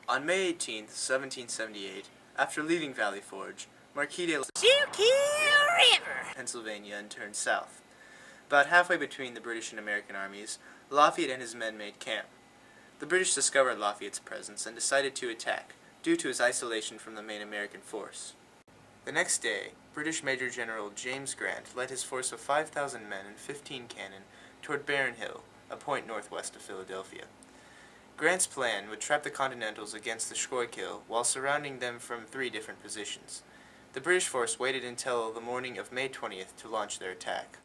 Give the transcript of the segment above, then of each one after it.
On May 18, 1778, after leaving Valley Forge, Marquis de River, Pennsylvania, and turned south. About halfway between the British and American armies, Lafayette and his men made camp. The British discovered Lafayette's presence and decided to attack, due to his isolation from the main American force. The next day, British Major General James Grant led his force of 5,000 men and 15 cannon toward Barren Hill, a point northwest of Philadelphia. Grant's plan would trap the Continentals against the Schuylkill while surrounding them from 3 different positions. The British force waited until the morning of May 20th to launch their attack.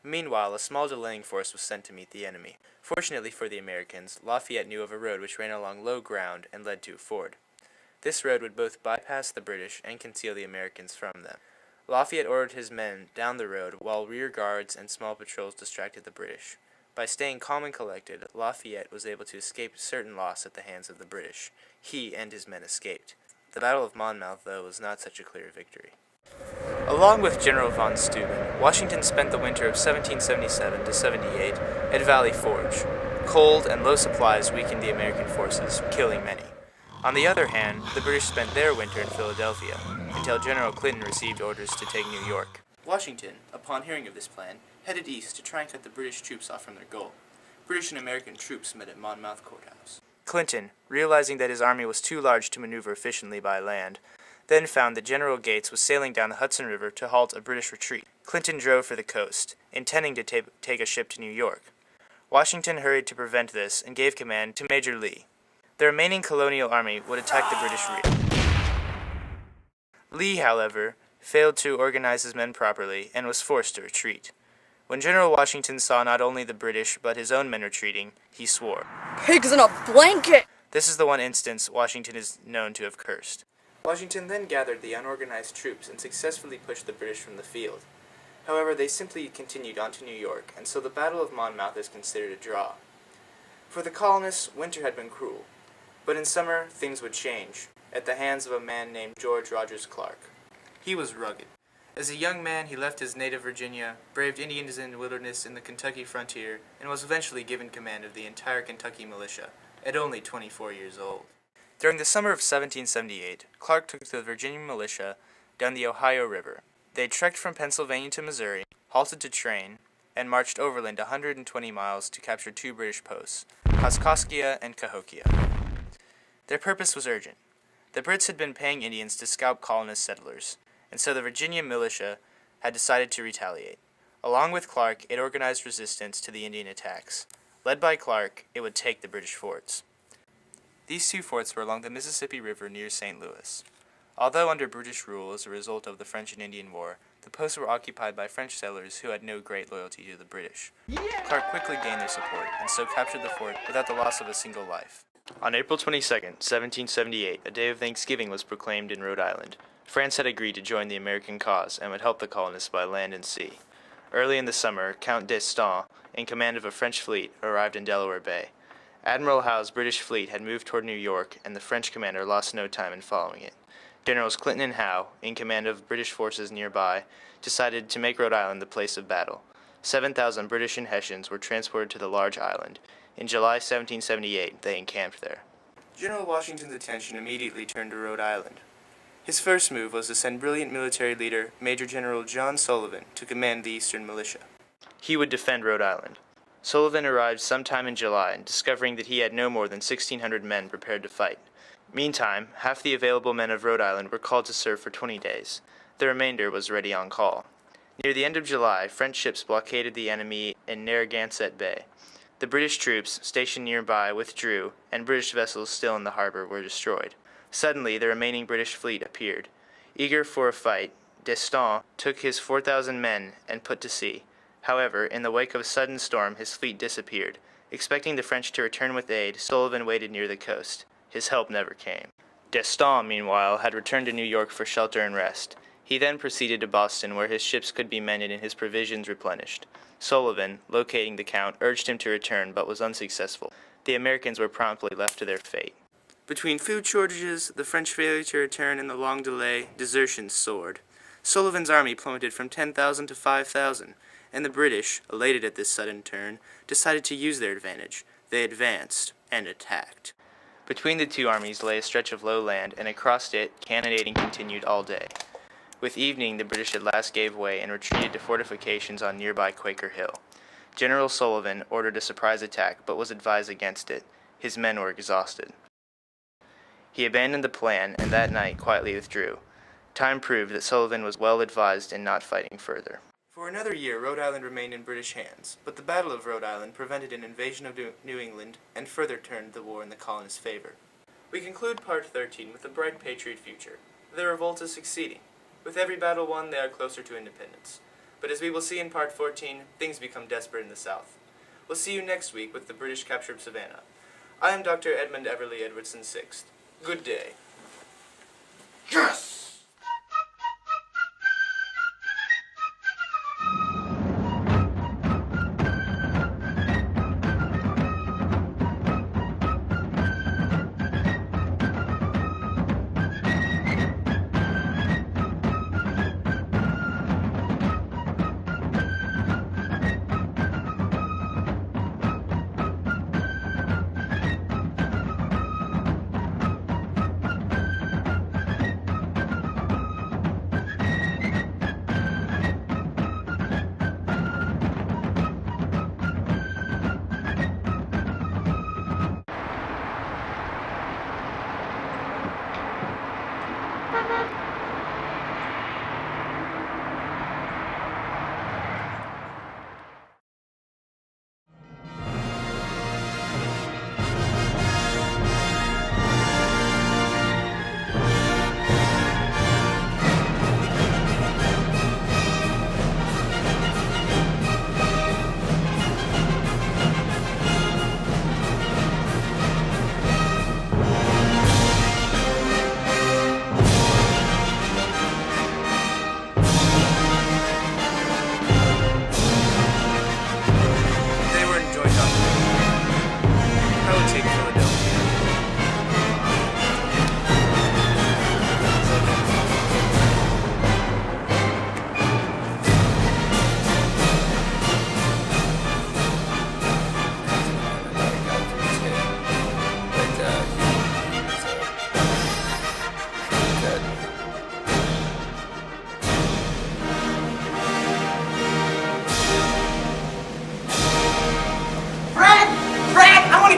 Meanwhile, a small delaying force was sent to meet the enemy. Fortunately for the Americans, Lafayette knew of a road which ran along low ground and led to a ford. This road would both bypass the British and conceal the Americans from them. Lafayette ordered his men down the road while rear guards and small patrols distracted the British. By staying calm and collected, Lafayette was able to escape certain loss at the hands of the British. He and his men escaped. The Battle of Monmouth, though, was not such a clear victory. Along with General von Steuben, Washington spent the winter of 1777 to 78 at Valley Forge. Cold and low supplies weakened the American forces, killing many. On the other hand, the British spent their winter in Philadelphia, until General Clinton received orders to take New York. Washington, upon hearing of this plan, headed east to try and cut the British troops off from their goal. British and American troops met at Monmouth Courthouse. Clinton, realizing that his army was too large to maneuver efficiently by land, then found that General Gates was sailing down the Hudson River to halt a British retreat. Clinton drove for the coast, intending to take a ship to New York. Washington hurried to prevent this and gave command to Major Lee. The remaining colonial army would attack the British rear. Lee, however, failed to organize his men properly and was forced to retreat. When General Washington saw not only the British but his own men retreating, he swore. "Pigs in a blanket!" This is the one instance Washington is known to have cursed. Washington then gathered the unorganized troops and successfully pushed the British from the field. However, they simply continued on to New York, and so the Battle of Monmouth is considered a draw. For the colonists, winter had been cruel. But in summer, things would change, at the hands of a man named George Rogers Clark. He was rugged. As a young man, he left his native Virginia, braved Indians in the wilderness in the Kentucky frontier, and was eventually given command of the entire Kentucky militia, at only 24 years old. During the summer of 1778, Clark took the Virginia militia down the Ohio River. They trekked from Pennsylvania to Missouri, halted to train, and marched overland 120 miles to capture 2 British posts, Kaskaskia and Cahokia. Their purpose was urgent. The Brits had been paying Indians to scalp colonist settlers, and so the Virginia militia had decided to retaliate. Along with Clark, it organized resistance to the Indian attacks. Led by Clark, it would take the British forts. These 2 forts were along the Mississippi River near St. Louis. Although under British rule as a result of the French and Indian War, the posts were occupied by French settlers who had no great loyalty to the British. Clark quickly gained their support, and so captured the fort without the loss of a single life. On April 22, 1778, a day of Thanksgiving was proclaimed in Rhode Island. France had agreed to join the American cause and would help the colonists by land and sea. Early in the summer, Count d'Estaing, in command of a French fleet, arrived in Delaware Bay. Admiral Howe's British fleet had moved toward New York, and the French commander lost no time in following it. Generals Clinton and Howe, in command of British forces nearby, decided to make Rhode Island the place of battle. 7,000 British and Hessians were transported to the large island. In July 1778, they encamped there. General Washington's attention immediately turned to Rhode Island. His first move was to send brilliant military leader Major General John Sullivan to command the Eastern Militia. He would defend Rhode Island. Sullivan arrived sometime in July, discovering that he had no more than 1,600 men prepared to fight. Meantime, half the available men of Rhode Island were called to serve for 20 days. The remainder was ready on call. Near the end of July, French ships blockaded the enemy in Narragansett Bay. The British troops stationed nearby withdrew, and British vessels still in the harbor were destroyed. Suddenly, the remaining British fleet appeared. Eager for a fight, d'Estaing took his 4,000 men and put to sea. However, in the wake of a sudden storm, his fleet disappeared. Expecting the French to return with aid, Sullivan waited near the coast. His help never came. D'Estaing, meanwhile, had returned to New York for shelter and rest. He then proceeded to Boston, where his ships could be mended and his provisions replenished. Sullivan, locating the Count, urged him to return, but was unsuccessful. The Americans were promptly left to their fate. Between food shortages, the French failure to return, and the long delay, desertion soared. Sullivan's army plummeted from 10,000 to 5,000, and the British, elated at this sudden turn, decided to use their advantage. They advanced and attacked. Between the two armies lay a stretch of low land, and across it cannonading continued all day. With evening, the British at last gave way and retreated to fortifications on nearby Quaker Hill. General Sullivan ordered a surprise attack, but was advised against it. His men were exhausted. He abandoned the plan, and that night quietly withdrew. Time proved that Sullivan was well advised in not fighting further. For another year, Rhode Island remained in British hands, but the Battle of Rhode Island prevented an invasion of New England and further turned the war in the colonists' favor. We conclude Part 13 with a bright patriot future. The revolt is succeeding. With every battle won, they are closer to independence. But as we will see in Part 14, things become desperate in the South. We'll see you next week with the British captured Savannah. I am Dr. Edmund Everly Edwardson VI. Good day. Yes!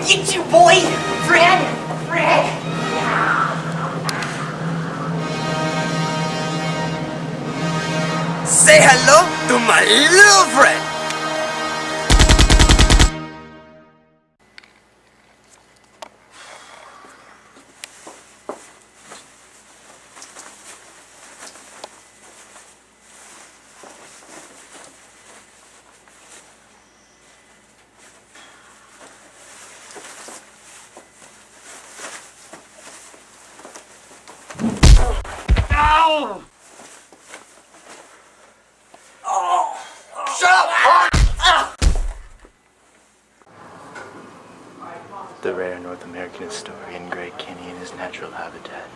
Get you, boy! Fred! Say hello to my little friend! Ow! Oh! Shut up! The rare North American historian Greg Kinney in his natural habitat.